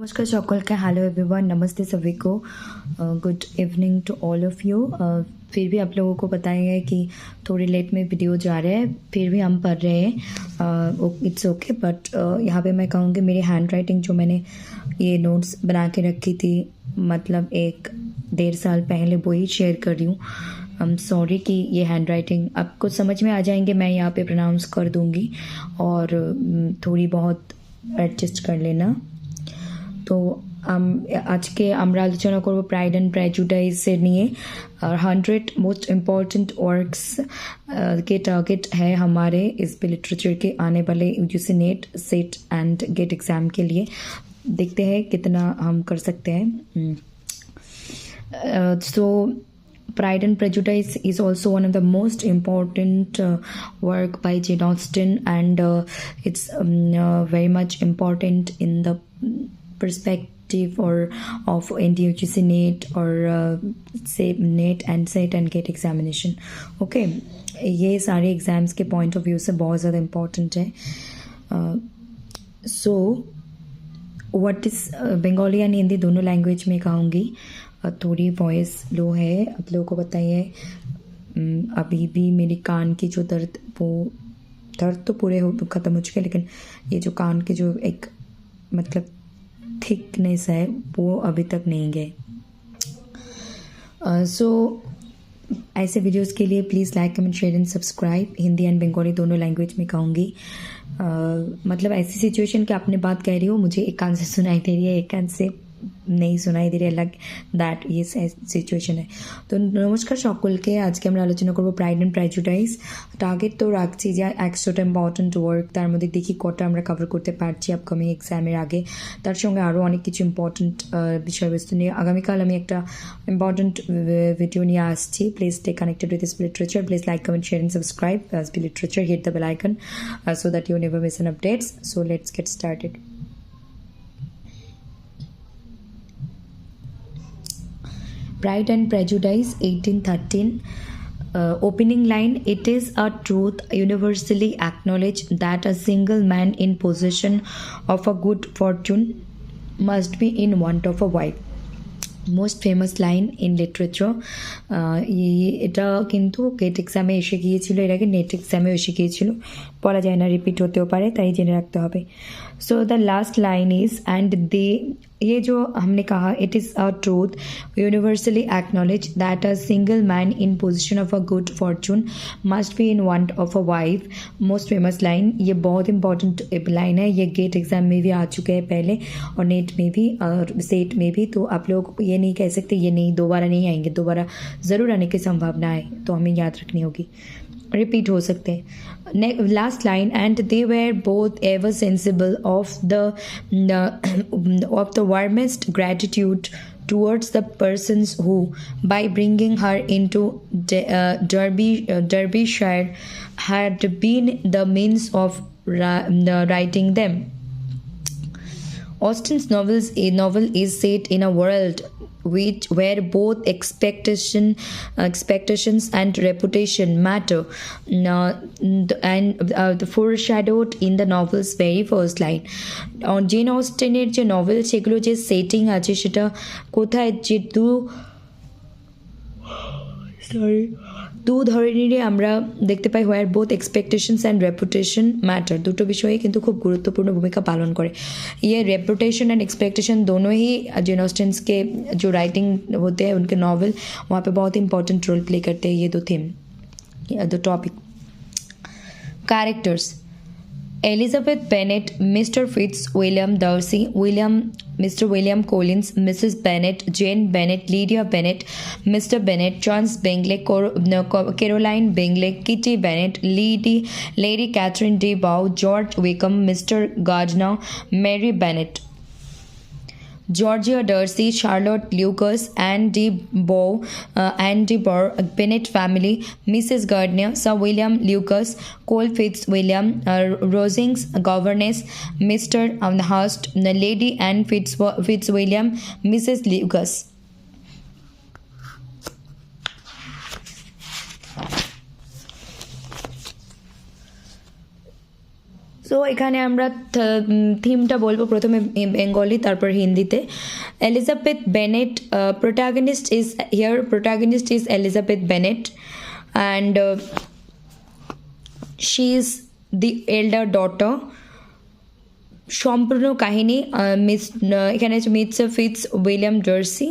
नमस्कार সকলকে hello everyone नमस्ते सभी को good evening to all of you. फिर भी आप लोगों को पता ही है कि थोड़ी लेट में वीडियो जा रहा है, फिर भी हम पढ़ रहे हैं, इट्स ओके। बट यहाँ पे मैं कहूँगी मेरी हैंड राइटिंग जो मैंने ये नोट्स बना के रखी थी, मतलब 1-1.5 साल पहले, वो ही शेयर कर रही हूँ। आई एम सॉरी कि ये हैंड राइटिंग आपको समझ में आ जाएंगे, मैं यहाँ पे प्रोनाउंस कर दूँगी और थोड़ी बहुत एडजस्ट कर लेना। तो আজকে আমরা আলোচনা করব প্রাইড অ্যান্ড প্রেজুডিসের নিয়ে। और 100 मोस्ट इम्पॉर्टेंट वर्क्स के टारगेट है हमारे इस पे लिटरेचर के आने वाले UGC NET SET and GATE exam के लिए। देखते हैं कितना हम कर सकते हैं। सो Pride and Prejudice is also one of the most important work by Jane Austen, and it's very much important in the perspective or of NDUGC NET or say NET and SET and GATE examination. Okay, ये सारे exams के point of view से बहुत ज़्यादा important है। So what is Bengali and Hindi दोनों language में कहूँगी। थोड़ी वॉइस लो है, आप लोगों को बताइए। अभी भी मेरी कान की जो दर्द, वो दर्द तो पूरे ख़त्म हो चुके हैं, लेकिन ये जो कान के जो एक मतलब थिकनेस है वो अभी तक नहीं गए। सो ऐसे वीडियोस के लिए please like comment share and subscribe. Hindi and Bengali दोनों लैंग्वेज में कहूँगी। मतलब ऐसी सिचुएशन कि आपने बात कह रही हो, मुझे एक कान से सुनाई दे रही है, एक कान से नहीं सुनाई दे रही, अलग दैट ये সিচুয়েশন है। তো নমস্কার সকলকে, আজকে আমরা আলোচনা করব প্রাইড অ্যান্ড প্রেজুডিস। টার্গেট তো রাখছি যে 100টা ইম্পর্টেন্ট ওয়ার্ক, তার মধ্যে দেখি কটা আমরা কভার করতে পারছি আপকামিং এক্সামের আগে। তার সঙ্গে আরও অনেক কিছু ইম্পর্টেন্ট বিষয়বস্তু নিয়ে আগামীকাল আমি একটা ইম্পর্টেন্ট ভিডিও নিয়ে আসছি। Please stay connected with speed literature. Please like comment share and subscribe speed literature, hit the bell icon so that you never miss an updates. So let's get started. Pride and Prejudice 1813. Opening line: It is a truth universally acknowledged that a single man in possession of a good fortune must be in want of a wife. Most famous line in literature. এটা কিন্তু gate এক্সামে এসে গিয়েছিল, এর আগে net এক্সামে এসে গিয়েছিল, বলা যায় না, রিপিট হতেও পারে, তাই জেনে রাখতে হবে। So the last line is and they, ये जो हमने कहा, it is a truth universally acknowledge that a single man in position of a good Fortune must be in want of a wife. Most famous line, ये बहुत important line है। ये gate exam में भी आ चुके हैं पहले, और नेट में भी और सेट में भी। तो आप लोग ये नहीं कह सकते ये नहीं, दोबारा नहीं आएंगे, दोबारा ज़रूर आने की संभावना है, तो हमें याद रखनी होगी, रिपीट हो सकते हैं। Last line: and they were both ever sensible of the warmest gratitude towards the persons who, by bringing her into Derbyshire, had been the means of writing them. Austen's novel is set in a world where both expectations and reputation matter, and the foreshadowed in the novel's very first line. Jane অস্টেনের যে novel, সেগুলো যে setting আছে সেটা কোথায়, যে দু ধরনেরই আমরা দেখতে পাই, where both expectations and reputation matter. দুটো বিষয়ে কিন্তু খুব গুরুত্বপূর্ণ ভূমিকা পালন করে। ये रेपुटेशन एंड एक्सपेक्टेशन दोनों ही जेन ऑस्टेंस के जो राइटिंग होते हैं, उनके नॉवल, वहाँ पे बहुत इंपॉर्टेंट रोल प्ले करते हैं ये दो थीम, दो topic. Characters: Elizabeth Bennet, Mr. Fitzwilliam Darcy, Mr. William Collins, Mrs. Bennet, Jane Bennet, Lydia Bennet, Mr. Bennet, Charles Bingley, Caroline Bingley, Kitty Bennet, Lady Catherine de Bow, George Wickham, Mr. Gardiner, Mary Bennet. Georgia Darcy, Charlotte Lucas, Anne de Bow, Anne de Bour, Bennet family, Mrs. Gardiner, Sir William Lucas, Cole Fitzwilliam, Rosings governess, Mr. Hurst, Lady Anne Fitzwilliam, Mrs. Lucas. So so এখানে আমরা থিমটা বলবো প্রথমে Bengali তারপর হিন্দিতে। Elizabeth Bennett, protagonist is Elizabeth Bennett and she is the এল্ডার daughter. সম্পূর্ণ কাহিনী এখানে হচ্ছে মিস্টার ফিটস উইলিয়াম ডার্সি,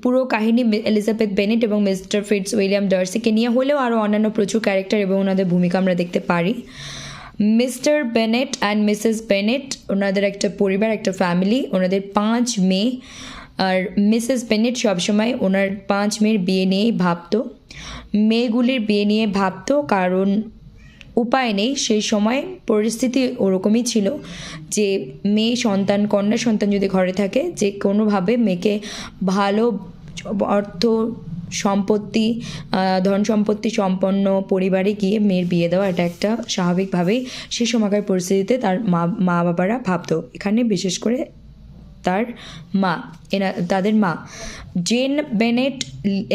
পুরো কাহিনী এলিজাবেথ বেনেট এবং মিস্টার ফিটস উইলিয়াম ডার্সিকে নিয়ে হলেও আরও অন্যান্য প্রচুর ক্যারেক্টার এবং ওনাদের ভূমিকা আমরা দেখতে পারি। Mister Bennett and Mrs Bennett ওনাদের একটা পরিবার, একটা ফ্যামিলি, ওনাদের 5 মেয়ে। আর মিসেস বেনেট সবসময় ওনার 5 মেয়ের বিয়ে নিয়েই ভাবতো, মেয়েগুলির বিয়ে নিয়ে ভাবতো, কারণ উপায় নেই, সেই সময় পরিস্থিতি ওরকমই ছিল যে মেয়ে সন্তান, কন্যা সন্তান যদি ঘরে থাকে, যে কোনোভাবে মেয়েকে ভালো অর্থ সম্পত্তি, ধন সম্পত্তি সম্পন্ন পরিবারে গিয়ে মেয়ের বিয়ে দেওয়া, এটা একটা স্বাভাবিকভাবেই সেই সময়কার পরিস্থিতিতে তার মা বাবারা ভাবতো। এখানে বিশেষ করে তার মা, তাদের মা Jane Bennet,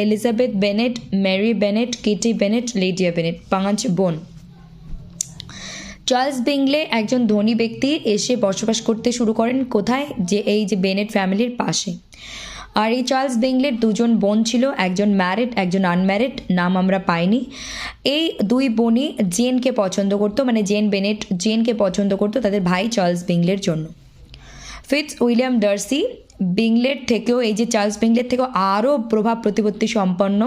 Elizabeth Bennet, Mary Bennet, Kitty Bennet, Lydia Bennet, 5 বোন। চার্লস বিংলে একজন ধনী ব্যক্তি এসে বসবাস করতে শুরু করেন কোথায়, যে এই যে বেনেট ফ্যামিলির পাশে। আর এই চার্লস বিংলের 2 জন বোন ছিল, একজন ম্যারিড একজন আনম্যারিড, নাম আমরা পাইনি। এই 2 বোনই জেনকে পছন্দ করতো, মানে জেন বেনেট জেনকে পছন্দ করতো তাদের ভাই চার্লস বিংলের জন্য। ফিটস উইলিয়াম ডার্সি বিংলের থেকেও, এই যে চার্লস বিংলের থেকেও আরও প্রভাব প্রতিপত্তি সম্পন্ন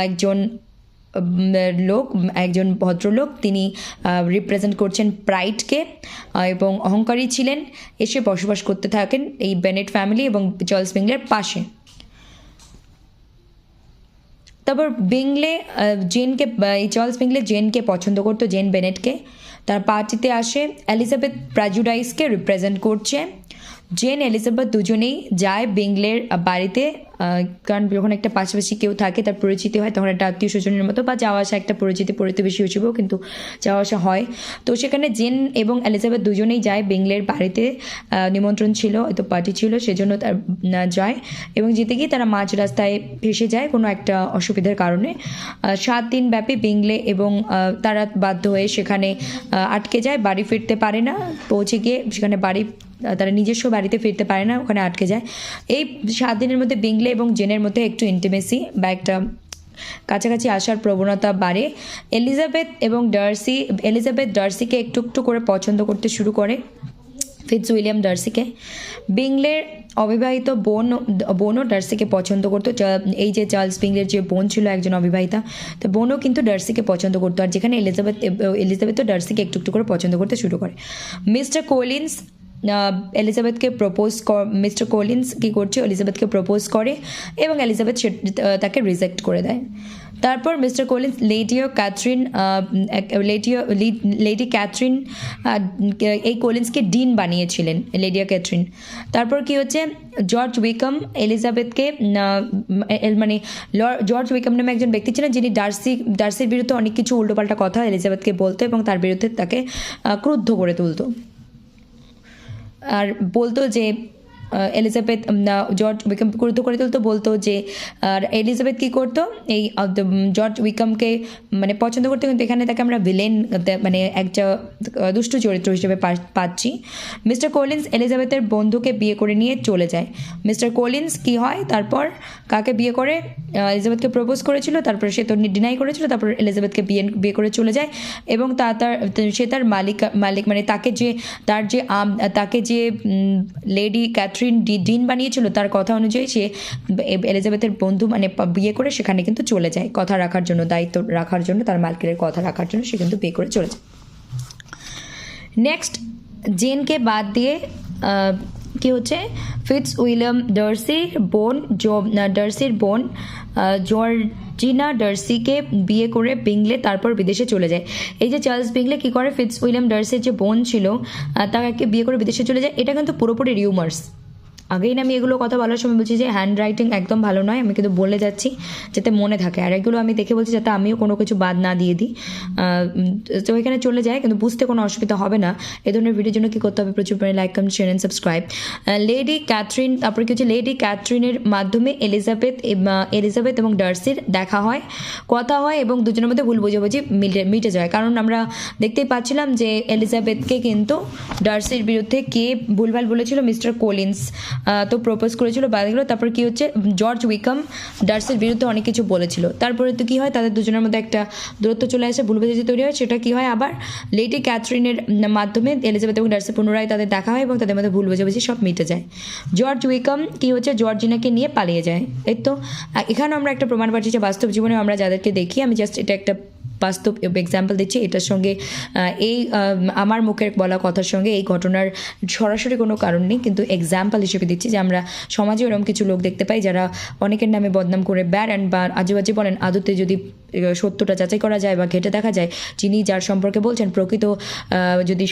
একজন লোক, একজন ভদ্রলোক। তিনি রিপ্রেজেন্ট করছেন প্রাইডকে এবং অহংকারী ছিলেন। এসে বসবাস করতে থাকেন এই বেনেট ফ্যামিলি এবং চার্লস বিংলের পাশে। তারপর বিংলে জেনকে, এই চার্লস বিংলে জেনকে পছন্দ করতো, জেন বেনেটকে। তার পার্টিতে আসে, এলিজাবেথ প্রাজুডাইসকে রিপ্রেজেন্ট করছে। জেন এলিজাবেথ দুজনেই যায় বিংলের বাড়িতে, কারণ যখন একটা পাশাপাশি কেউ থাকে, তার পরিচিতি হয়, তখন একটা আত্মীয় স্বজনের মতো বা যাওয়া আসা, একটা পরিচিতি প্রতিবেশী হিসেবেও কিন্তু যাওয়া আসা হয়। তো সেখানে জেন এবং এলিজাবেথ দুজনেই যায় বিংলের বাড়িতে, নিমন্ত্রণ ছিল, হয়তো পার্টি ছিল, সেজন্য তার যায়। এবং যেতে গিয়ে তারা মাঝ রাস্তায় ভেসে যায় কোনো একটা অসুবিধার কারণে। 7 দিন ব্যাপী বিংলে এবং তারা বাধ্য হয়ে সেখানে আটকে যায়, বাড়ি ফিরতে পারে না। পৌঁছে গিয়ে সেখানে তারা নিজস্ব বাড়িতে ফিরতে পারে না, ওখানে আটকে যায়। এই 7 দিনের মধ্যে বিংলে এবং জেনের মধ্যে একটু ইন্টিমেসি বা একটা কাছাকাছি আসার প্রবণতা বাড়ে। এলিজাবেথ ডার্সিকে একটু একটু করে পছন্দ করতে শুরু করে, ফিটস উইলিয়াম ডার্সিকে। বিংলের অবিবাহিত বোনও ডার্সিকে পছন্দ করতো। এই যে চার্লস বিংলের যে বোন ছিল একজন অবিবাহিতা, তো বোনও কিন্তু ডার্সিকে পছন্দ করতো। আর যেখানে এলিজাবেথও ডার্সিকে একটু একটু করে পছন্দ করতে শুরু করে। মিস্টার কোলিন্স এলিজাবেথকে মিস্টার কোলিন্স কী করছে, এলিজাবেথকে প্রপোজ করে এবং এলিজাবেথ তাকে রিজেক্ট করে দেয়। তারপর মিস্টার কোলিন্স লেডি ক্যাথরিন এই কোলিন্সকে ডিন বানিয়েছিলেন, লেডিয়া ক্যাথরিন। তারপর কি হচ্ছে, জর্জ উইকম এলিজাবেথকে, মানে জর্জ উইকম নামে একজন ব্যক্তি ছিলেন যিনি ডার্সির বিরুদ্ধে অনেক কিছু উল্টোপাল্টা কথা এলিজাবেথকে বলতো এবং তার বিরুদ্ধে তাকে ক্রুদ্ধ করে তুলতো। আর বলতো যে এলিজাবেথ, জর্জ উইকম ক্রুদ্ধ করে তুলতো, বলতো যে এলিজাবেথ কী করতো, এই জর্জ উইকমকে মানে পছন্দ করতো, কিন্তু এখানে তাকে আমরা ভিলেন, মানে একটা দুষ্টু চরিত্র হিসেবে পাচ্ছি। মিস্টার কোলিন্স এলিজাবেথের বন্ধুকে বিয়ে করে নিয়ে চলে যায়। মিস্টার কোলিন্স কী হয়, তারপর কাকে বিয়ে করে, এলিজাবেথকে প্রপোজ করেছিল, তারপর সে তো ডিনাই করেছিল, তারপর এলিজাবেথকে বিয়ে করে চলে যায় এবং সে তার মালিক মানে তাকে যে লেডি ক্যাথরিন ডিন বানিয়েছিল, তার কথা অনুযায়ী সে এলিজাবেথের বন্ধু মানে বিয়ে করে সেখানে কিন্তু চলে যায়, কথা রাখার জন্য, দায়িত্ব রাখার জন্য, তার মালিকের কথা রাখার জন্য সে কিন্তু বিয়ে করে চলে যায়। নেক্সট, জেনকে বাদ দিয়ে কি হচ্ছে, ফিটস উইলিয়াম ডার্সির বোন জর্জিনা ডার্সিকে বিয়ে করে বিংলে তারপর বিদেশে চলে যায়। এই যে চার্লস বিংলে কী করে, ফিটস উইলিয়াম ডার্সির যে বোন ছিল তাকে বিয়ে করে বিদেশে চলে যায়। এটা কিন্তু পুরোপুরি রিউমার্স, আগেই আমি এগুলো কথা বলার সময় বলছি যে হ্যান্ড রাইটিং একদম ভালো নয়, আমি কিন্তু বলে যাচ্ছি যাতে মনে থাকে, আর এগুলো আমি দেখে বলছি যাতে আমিও কোনো কিছু বাদ না দিয়ে দিই, তো এখানে চলে যায়, কিন্তু বুঝতে কোনো অসুবিধা হবে না। এই ধরনের ভিডিওর জন্য কী করতে হবে, প্রচুর পরিমাণে like, comment, share and subscribe. Lady Catherine, তারপরে কি হচ্ছে, লেডি ক্যাথরিনের মাধ্যমে এলিজাবেথ এবং ডার্সির দেখা হয়, কথা হয় এবং দুজনের মধ্যে ভুল বোঝাবুঝি মিটে যায়। কারণ আমরা দেখতেই পাচ্ছিলাম যে এলিজাবেথকে কিন্তু ডার্সির বিরুদ্ধে কে ভুলভাল বলেছিল, মিস্টার কোলিন্স তো প্রপোজ করেছিল বাদগুলো। তারপর কি হচ্ছে, জর্জ উইকাম ডার্সির বিরুদ্ধে অনেক কিছু বলেছিল। তারপরে তো কি হয়, তাদের দুজনের মধ্যে একটা দূরত্ব চলে আসে, ভুল বোঝাবুঝি তৈরি হয়। সেটা কি হয়, আবার লেডি ক্যাথরিনের মাধ্যমে এলিজাবেথ এবং ডার্সি পুনরায় তাদের দেখা হয় এবং তাদের মধ্যে ভুল বোঝাবুঝি সব মিটে যায়। জর্জ উইকাম কি হচ্ছে, জর্জিনাকে নিয়ে পালিয়ে যায়। এই তো এখানেও আমরা একটা প্রমাণ পাচ্ছি যে বাস্তব জীবনে আমরা যাদেরকে দেখি, আমি জাস্ট এটা একটা বাস্তব এক্সাম্পল দিচ্ছি, এটার সঙ্গে এই আমার মুখের বলা কথার সঙ্গে এই ঘটনার সরাসরি কোনো কারণ নেই, কিন্তু এক্সাম্পল হিসেবে দিচ্ছি যে আমরা সমাজে এরকম কিছু লোক দেখতে পাই যারা অনেকের নামে বদনাম করে বেড়ান বা আজেবাজে বলেন। আদতে যদি সত্যটা যাচাই করা যায় বা ঘেটে দেখা যায়, যিনি যার সম্পর্কে বলছেন প্রকৃত যদি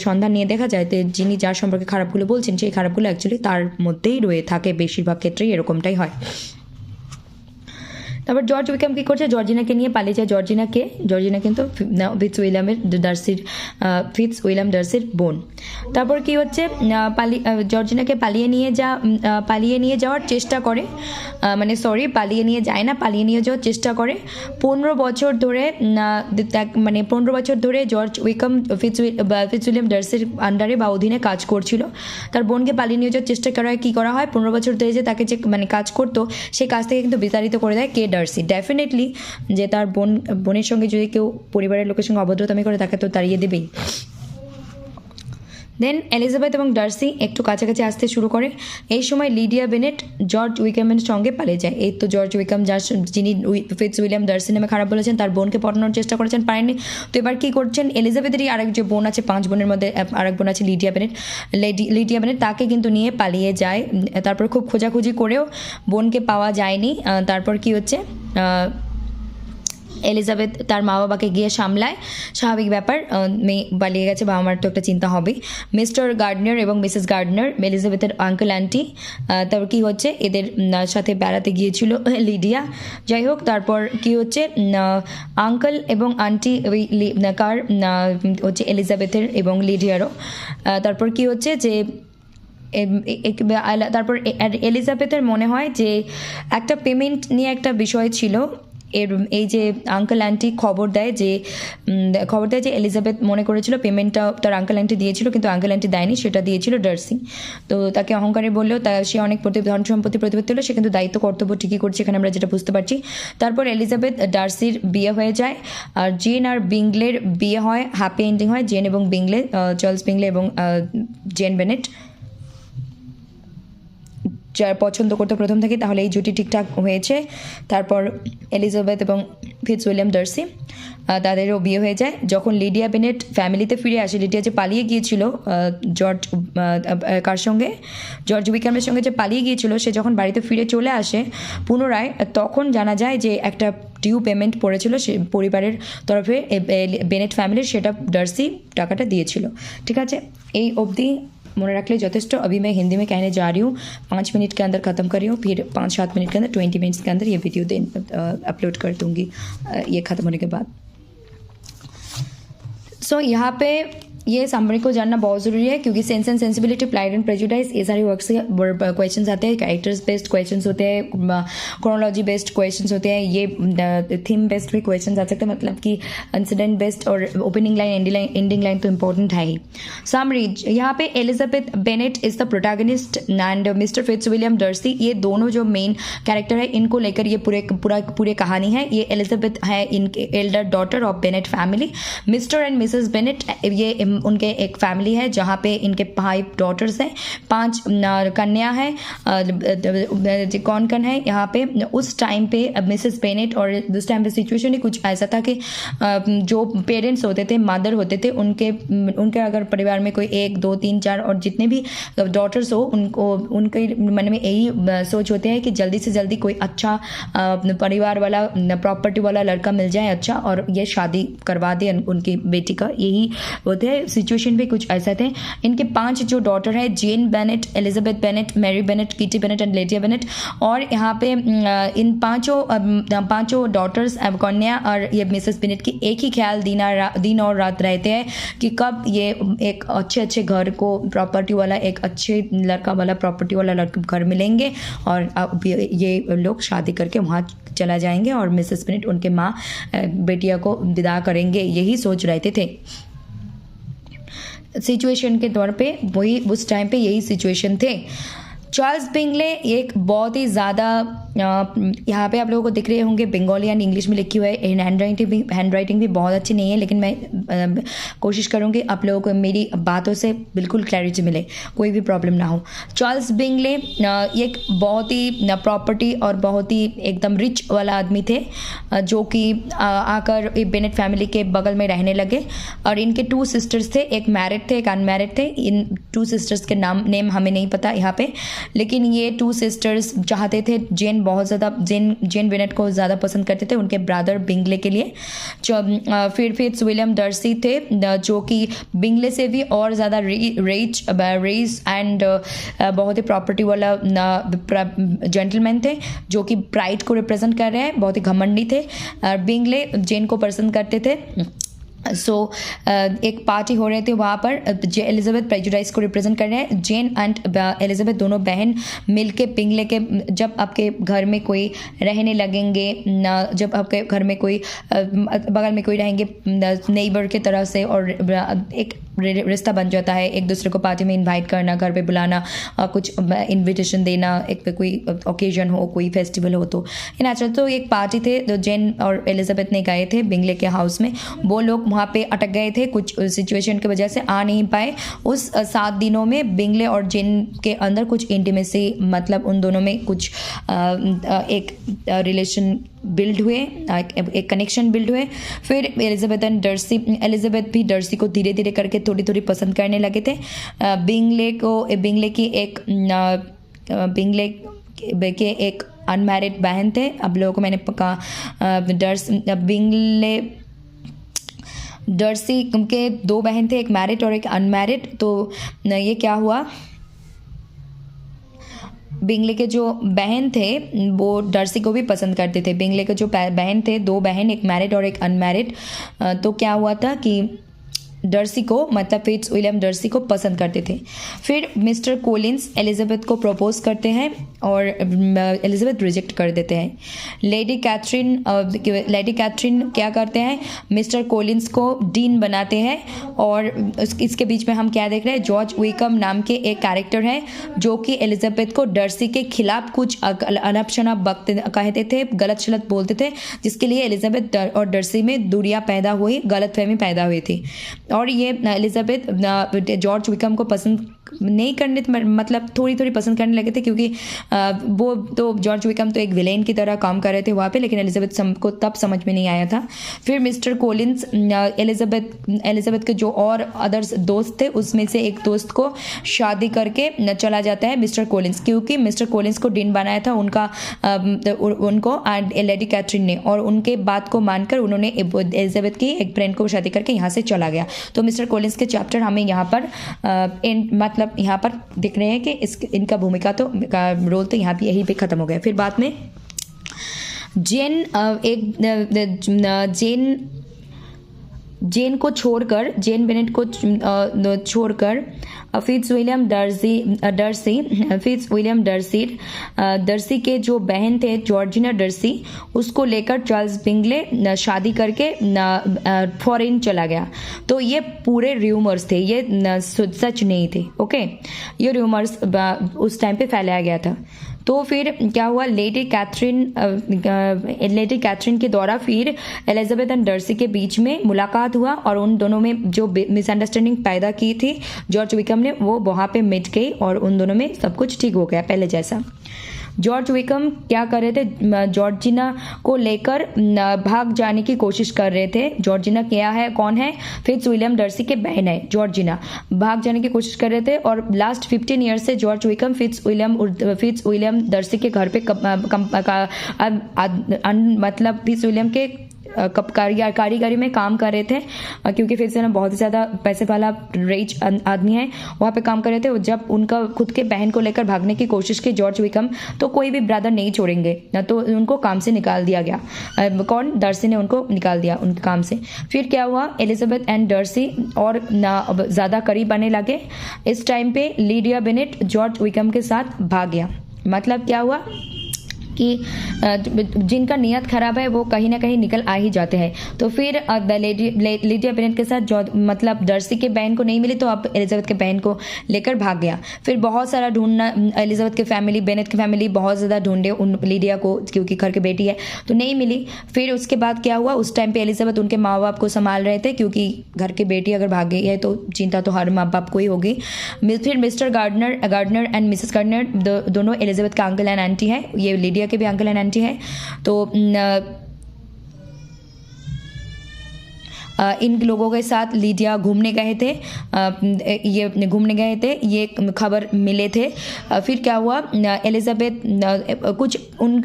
সন্ধান নিয়ে দেখা যায়, তো যিনি যার সম্পর্কে খারাপগুলো বলছেন সেই খারাপগুলো অ্যাকচুয়ালি তার মধ্যেই রয়ে থাকে, বেশিরভাগ ক্ষেত্রেই এরকমটাই হয়। তারপর জর্জ উইকাম কী করছে, জর্জিনাকে নিয়ে পালিয়ে যায়। জর্জিনা কিন্তু ফিটস উইলিয়াম ডার্সির বোন। তারপর কি হচ্ছে, জর্জিনাকে পালিয়ে নিয়ে যাওয়ার চেষ্টা করে, পালিয়ে নিয়ে যায় না, পালিয়ে নিয়ে যাওয়ার চেষ্টা করে। 15 বছর ধরে জর্জ উইকাম ফিটস উইলিয়াম ডার্সির আন্ডারে বা অধীনে কাজ করছিল। তার বোনকে পালিয়ে নিয়ে যাওয়ার চেষ্টা করা হয় 15 বছর ধরে যে তাকে যে কাজ করতো সেই কাজ থেকে কিন্তু বিতাড়িত করে দেয় কে, ডার্সি। ডেফিনেটলি যে তার বোনের সঙ্গে যদি কেউ পরিবারের লোকের সঙ্গে অভদ্রতামি করে তাকে তো তাড়িয়ে দেবেই। দেন এলিজাবেথ এবং ডার্সি একটু কাছাকাছি আসতে শুরু করে। এই সময় লিডিয়া বেনেট জর্জ উইকামের সঙ্গে পালিয়ে যায়। এই তো জর্জ উইকাম যিনি ফিটস উইলিয়াম ডার্সি নামে খারাপ বলেছেন, তার বোনকে পটানোর চেষ্টা করেছেন, পারেননি। তো এবার কী করছেন, এলিজাবেথেরই আরেক যে বোন আছে, 5 বোনের মধ্যে আরেক বোন আছে লিডিয়া বেনেট, তাকে কিন্তু নিয়ে পালিয়ে যায়। তারপর খুব খোঁজাখুঁজি করেও বোনকে পাওয়া যায়নি। তারপর কি হচ্ছে, এলিজাবেথ তার মা বাবাকে গিয়ে সামলায়, স্বাভাবিক ব্যাপার, মেয়ে পালিয়ে গেছে, বাবা মার তো একটা চিন্তা হবেই। মিস্টার গার্ডনার এবং মিসেস গার্ডনার, এলিজাবেথের আঙ্কেল আন্টি, তারপর কি হচ্ছে, এদের সাথে বেড়াতে গিয়েছিল লিডিয়া। যাই হোক, তারপর কি হচ্ছে, আঙ্কেল এবং আন্টি হচ্ছে এলিজাবেথের এবং লিডিয়ারও। তারপর কি হচ্ছে যে তারপর এলিজাবেথের মনে হয় যে একটা পেমেন্ট নিয়ে একটা বিষয় ছিল। এই যে আঙ্কেল আন্টি খবর দেয় যে এলিজাবেথ মনে করেছিল পেমেন্টটা তার আঙ্কেল আন্টি দিয়েছিল, কিন্তু আঙ্কেল আন্টি দেয়নি, সেটা দিয়েছিল ডার্সি। তো তাকে অহংকারে বললেও সে অনেক ধন সম্পত্তি প্রতিপত্তি হলো, সে কিন্তু দায়িত্ব কর্তব্য ঠিকই করছে, এখানে আমরা যেটা বুঝতে পারছি। তারপর এলিজাবেথ ডার্সির বিয়ে হয়ে যায়, আর জেন আর বিংলের বিয়ে হয়, হ্যাপি এন্ডিং হয়। জেন এবং বিংলে, চার্লস বিংলে এবং জেন বেনেট যার পছন্দ করতো প্রথম থেকে, তাহলে এই জুটি ঠিকঠাক হয়েছে। তারপর এলিজাবেথ এবং ফিটস উইলিয়াম ডার্সি তাদেরও বিয়ে হয়ে যায়। যখন লিডিয়া বেনেট ফ্যামিলিতে ফিরে আসে, লিডিয়া যে পালিয়ে গিয়েছিল জর্জ উইকামের সঙ্গে যে পালিয়ে গিয়েছিল, সে যখন বাড়িতে ফিরে চলে আসে পুনরায়, তখন জানা যায় যে একটা ডিউ পেমেন্ট পড়েছিল সে পরিবারের তরফে, বেনেট ফ্যামিলির, সেটা ডার্সি টাকাটা দিয়েছিল। ঠিক আছে, এই অবধি मने रख ले जथेष्ट। अभी मैं हिंदी में कहने जा रही हूँ, 5 मिनट के अंदर ख़त्म कर रही हूँ, फिर 5-7 मिनट के अंदर 20 मिनट्स के अंदर ये वीडियो अपलोड कर दूँगी ये ख़त्म होने के बाद। सो यहाँ पे ये समरी को जानना बहुत ज़रूरी है, क्योंकि sense and sensibility, pride and prejudice, ये सारे वर्क से क्वेश्चंस आते हैं। कैरेक्टर्स बेस्ड क्वेश्चंस होते हैं, क्रोनोलॉजी बेस्ड क्वेश्चंस होते हैं, ये थीम बेस्ड भी क्वेश्चंस आ सकते हैं, मतलब कि इंसिडेंट बेस्ड और ओपनिंग लाइन एंडिंग लाइन तो इंपॉर्टेंट है ही। समरी, यहाँ पे Elizabeth Bennet is the protagonist and Mr Fitzwilliam Darcy, ये दोनों जो मेन कैरेक्टर है, इनको लेकर ये पूरे कहानी है। ये एलिजाबेथ है इनके Elder daughter of Bennett family. Mister and Mrs Bennett ये उनके एक फैमिली है जहाँ पे इनके 5 डॉटर्स हैं, 5 कन्या है। कौन है यहाँ पे, उस टाइम पे मिसेस बेनेट, और उस टाइम पे सिचुएशन ही कुछ ऐसा था कि जो पेरेंट्स होते थे, मदर होते थे, उनके अगर परिवार में कोई 1, 2, 3, 4 और जितने भी डॉटर्स हो, उनके मन में यही सोच होते हैं कि जल्दी से जल्दी कोई अच्छा परिवार वाला, प्रॉपर्टी वाला लड़का मिल जाए अच्छा, और ये शादी करवा दे उनकी बेटी का, यही होते हैं। सिचुएशन भी कुछ ऐसा थे। इनके 5 जो डॉटर है, Jane Bennet, Elizabeth Bennet, Mary Bennet, Kitty Bennet and Lydia Bennet. और यहाँ पे इन पाँचों डॉटर्स कन्या और ये मिसेस बेनेट की एक ही ख्याल दिन और रात रहते हैं कि कब ये एक अच्छे घर को, प्रॉपर्टी वाला, एक अच्छे लड़का वाला, प्रॉपर्टी वाला लड़का घर मिलेंगे और अब ये लोग शादी करके वहाँ चला जाएंगे और मिसेस बेनेट उनके माँ बेटिया को विदा करेंगे। यही सोच रहे थे। सिचुएशन के तौर पे वही उस टाइम पे यही सिचुएशन थे। चार्ल्स बिंगले एक बहुत ही ज़्यादा, यहाँ पे आप लोगों को दिख रहे होंगे बंगाली एंड इंग्लिश में लिखी हुई है। हैंड राइटिंग भी बहुत अच्छी नहीं है, लेकिन मैं कोशिश करूँगी आप लोगों को मेरी बातों से बिल्कुल क्लैरिटी मिले, कोई भी प्रॉब्लम ना हो। चार्ल्स बिंगले एक बहुत ही प्रॉपर्टी और बहुत ही एकदम रिच वाला आदमी थे, जो कि आकर बेनेट फैमिली के बगल में रहने लगे। और इनके 2 सिस्टर्स थे, एक मैरिड थे, एक अनमैरिड थे। इन 2 सिस्टर्स के नेम हमें नहीं पता यहाँ पे, लेकिन ये 2 सिस्टर्स चाहते थे, जेन बहुत ज़्यादा जेन बेनेट को ज़्यादा पसंद करते थे उनके ब्रदर बिंगले के लिए। फिर फिट्स विलियम डर्सी थे, जो कि बिंगले से भी और ज़्यादा रिच एंड बहुत ही प्रॉपर्टी वाला जेंटलमैन थे, जो कि प्राइड को रिप्रेजेंट कर रहे हैं, बहुत ही घमंडी थे। बिंगले जेन को पसंद करते थे। एक पार्टी हो रहे थे वहाँ पर, एलिजाबेथ प्रेजुडाइज को रिप्रेजेंट कर रहे हैं। जेन एंड एलिजाबेथ दोनों बहन मिलके बिंगले के, जब आपके घर में कोई रहने लगेंगे, जब आपके घर में कोई बगल में कोई रहेंगे नेबर के तरफ से, और एक रिश्ता बन जाता है, एक दूसरे को पार्टी में इनवाइट करना, घर पे बुलाना, कुछ इनविटेशन देना, एक पे कोई ओकेजन हो, कोई फेस्टिवल हो तो नेचुरल। तो एक पार्टी थे जो जेन और एलिजाबेथ ने गए थे बिंगले के हाउस में। वो लोग वहाँ पे अटक गए थे, कुछ सिचुएशन की वजह से आ नहीं पाए। उस 7 दिनों में बिंगले और जेन के अंदर कुछ इंटीमेसी, मतलब उन दोनों में कुछ एक रिलेशन बिल्ड हुए, एक कनेक्शन बिल्ड हुए। फिर एलिजाबेथ भी डर्सी को धीरे धीरे करके थोड़ी थोड़ी पसंद करने लगे थे। बिंगले के एक अनमैरिड बहन थे। अब लोगों को मैंने कहा डर्सी के 2 बहन थे, एक मैरिड और एक अनमैरिड। तो ये क्या हुआ, बिंगले के जो बहन थे वो डर्सी को भी पसंद करते थे। बिंगले के जो बहन थे, 2 बहन, एक मैरिड और एक अनमैरिड। तो क्या हुआ था कि डर्सी को, मतलब फिट्स विलियम डर्सी को पसंद करते थे। फिर मिस्टर कोलिंस एलिजाबेथ को प्रपोज करते हैं और एलिजाबेथ रिजेक्ट कर देते हैं। लेडी कैथरीन क्या करते हैं, मिस्टर कोलिंस को डीन बनाते हैं। और इसके बीच में हम क्या देख रहे हैं, जॉर्ज विकम नाम के एक कैरेक्टर है, जो कि एलिजाबेथ को डर्सी के खिलाफ कुछ अनप शनप कहते थे, गलत शलत बोलते थे, जिसके लिए एलिजाबेथ और डर्सी में दूरियां पैदा हुई, गलतफहमी पैदा हुई थी। और ये एलिजाबेथ जॉर्ज विकम को पसंद नहीं करने, मतलब थोड़ी थोड़ी पसंद करने लगे थे, क्योंकि वो तो जॉर्ज विकम तो एक विलेन की तरह काम कर रहे थे वहाँ पे, लेकिन एलिजाबेथ को तब समझ में नहीं आया था। फिर मिस्टर कोलिंस एलिजाबेथ के जो और अदर्स दोस्त थे, उसमें से एक दोस्त को शादी करके चला जाता है मिस्टर कोलिंस, क्योंकि मिस्टर कोलिंस को डीन बनाया था उनको लेडी कैथरीन ने, और उनके बात को मानकर उन्होंने एलिजाबेथ की एक फ्रेंड को शादी करके यहाँ से चला गया। तो मिस्टर कोलिंस के चैप्टर हमें यहाँ पर मतलब यहाँ पर दिख रहे हैं कि इनका भूमिका तो रोल तो यहाँ पे यहीं पे खत्म हो गया। फिर बाद में जेन को छोड़कर, जेन बेनेट को छोड़कर फिट्स विलियम डर्सी के जो बहन थे जॉर्जिना डर्सी, उसको लेकर चार्ल्स बिंगले शादी करके फॉरेन चला गया। तो ये पूरे र्यूमर्स थे, ये सच नहीं थे। ओके, ये र्यूमर्स उस टाइम पे फैलाया गया था। तो फिर क्या हुआ, लेडी कैथरीन के द्वारा फिर एलिजाबेथ एंड डर्सी के बीच में मुलाकात हुआ, और उन दोनों में जो मिसअंडरस्टैंडिंग पैदा की थी जॉर्ज विकम ने, वो वहाँ पे मिट गई और उन दोनों में सब कुछ ठीक हो गया पहले जैसा। जॉर्ज विकम क्या कर रहे थे, जॉर्जिना को लेकर भाग जाने की कोशिश कर रहे थे। जॉर्जिना क्या है, कौन है, फिट्स विलियम डर्सी के बहन है जॉर्जिना। भाग जाने की कोशिश कर रहे थे, और लास्ट 15 ईयर्स से George Wickham Fitzwilliam Darcy के घर पे मतलब फिट्स विलियम के कारीगरी में काम कर रहे थे, क्योंकि फिट्जसिमन बहुत ही ज़्यादा पैसे वाला रिच आदमी है, वहाँ पे काम कर रहे थे। जब उनका खुद के बहन को लेकर भागने की कोशिश की जॉर्ज विकम, तो कोई भी ब्रदर नहीं छोड़ेंगे, तो उनको काम से निकाल दिया गया। कौन? डर्सी ने उनको निकाल दिया उनके काम से। फिर क्या हुआ, एलिजाबेथ एंड डर्सी और ज़्यादा करीब आने लगे। इस टाइम पे लीडिया बेनेट जॉर्ज विकम के साथ भाग गया। मतलब क्या हुआ कि जिनका नियत खराब है वो कहीं ना कहीं निकल आ ही जाते हैं। तो फिर लीडिया बेनेट के साथ जो मतलब डर्सी के बहन को नहीं मिली, तो अब एलिजाबेथ के बहन को लेकर भाग गया। फिर बहुत सारा ढूंढना, एलिजाबेथ के फैमिली, बेनेट की फैमिली बहुत ज़्यादा ढूंढे उन लीडिया को, क्योंकि घर की बेटी है, तो नहीं मिली। फिर उसके बाद क्या हुआ, उस टाइम पे एलिजाबेथ उनके माँ बाप को संभाल रहे थे, क्योंकि घर की बेटी अगर भाग गई है तो चिंता तो हर माँ बाप को ही होगी। फिर Mr Gardiner and Mrs Gardiner दोनों एलिजाबेथ का अंकल एंड आंटी है, ये लीडिया के भी अंकल एंड आंटी है। तो इन लोगों के साथ लीडिया घूमने गए थे, ये घूमने गए थे, ये खबर मिले थे। फिर क्या हुआ, एलिजाबेथ कुछ उन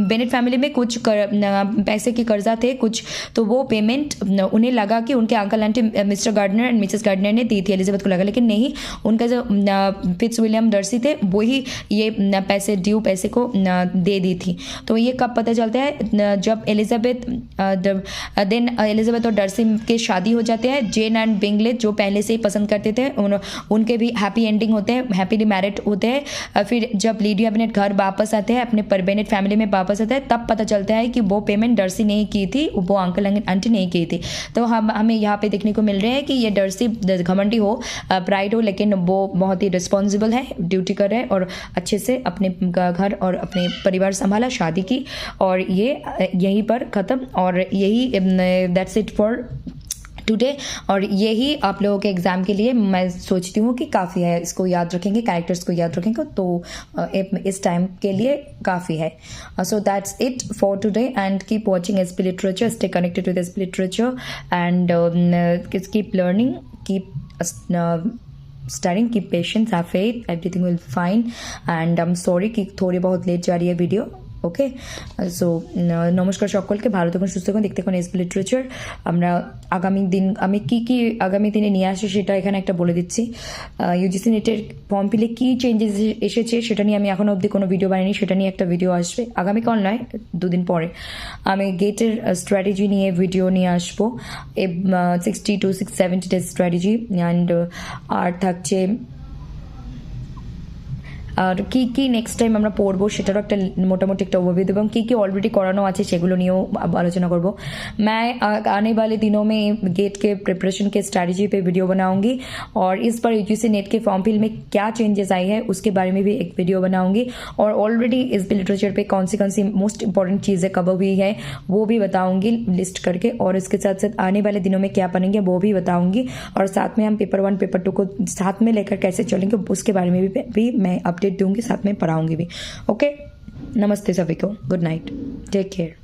बेनेट फैमिली में कुछ पैसे की कर्जा थे कुछ, तो वो पेमेंट उन्हें लगा कि उनके uncle aunty Mr Gardiner and Mrs Gardiner ने दी थी, एलिजाबेथ को लगा, लेकिन नहीं, उनका जो फिट्जविलियम डर्सी थे वही ये पैसे ड्यू पैसे को दे दी थी। तो ये कब पता चलता है, जब एलिजाबेथ और डर्सी के शादी हो जाते हैं। जेन एंड बिंगले जो पहले से ही पसंद करते थे, उनके भी हैप्पी एंडिंग होते हैं, हैप्पीली मैरिड होते हैं। फिर जब लीडिया बेनेट घर वापस आते हैं, अपने बेनेट फैमिली में वापस आते हैं, तब पता चलता है कि वो पेमेंट डर्सी नहीं की थी, वो अंकल आंटी नहीं की थी। तो हमें यहाँ पे देखने को मिल रहा है कि ये डर्सी घमंडी हो, प्राइड हो, लेकिन वो बहुत ही रिस्पॉन्सिबल है, ड्यूटी कर रहे हैं और अच्छे से अपने घर और अपने परिवार संभाला, शादी की, और ये यहीं पर ख़त्म। और यही दैट्स इट फॉर टुडे। और यही आप लोगों के एग्ज़ाम के लिए मैं सोचती हूँ कि काफ़ी है, इसको याद रखेंगे, कैरेक्टर्स को याद रखेंगे तो इस टाइम के लिए काफ़ी है। So that's it for today and keep watching SP literature, stay connected with SP literature and keep learning, keep studying, keep patience, have faith, everything will fine and I'm sorry कि थोड़ी बहुत late जा रही है video. Okay so নমস্কার সকলকে, ভালো থাকুন, সুস্থ থাকুন, দেখতে থাকুন এসপি লিটারেচার। আমরা আমি কি আগামী দিনে নিয়ে আসি সেটা এখানে একটা বলে দিচ্ছি। ইউজিসি নেটের ফর্ম ফিলে কী চেঞ্জেস এসেছে সেটা নিয়ে আমি এখনও অবধি কোনো ভিডিও বানাইনি, সেটা নিয়ে একটা ভিডিও আসবে আগামীকাল নয়, 2 দিন পরে। আমি গেটের স্ট্র্যাটেজি নিয়ে ভিডিও নিয়ে আসবো, 60 to 70 ডেজ স্ট্র্যাটেজি, অ্যান্ড আর থাকছে আর কি নেক্সট টাইম আমরা পড়বো সেটারও একটা मोटामोटी একটা ओवरव्यू देबो, কি ऑलरेडी करानो আছে সেগুলো নিয়েও आलोचना करबो। मैं आने वाले दिनों में गेट के प्रिपरेशन के स्ट्रैटेजी पे वीडियो बनाऊंगी और इस बार यूजीसी नेट के फॉर्म फिल में क्या चेंजेस आई है उसके बारे में भी एक वीडियो बनाऊंगी, और ऑलरेडी एसपी लिटरेचर पे कौन सी मोस्ट इंपॉर्टेंट चीज़ें कवर हुई है वो भी बताऊंगी लिस्ट करके, और इसके साथ साथ आने वाले दिनों में क्या बनेंगे वो भी बताऊंगी, और साथ में हम पेपर 1 पेपर 2 को साथ में लेकर कैसे चलेंगे उसके बारे में भी मैं अपडेट दूंगी, साथ में पढ़ाऊंगी भी। ओके, नमस्ते सभी को, गुड नाइट, टेक केयर।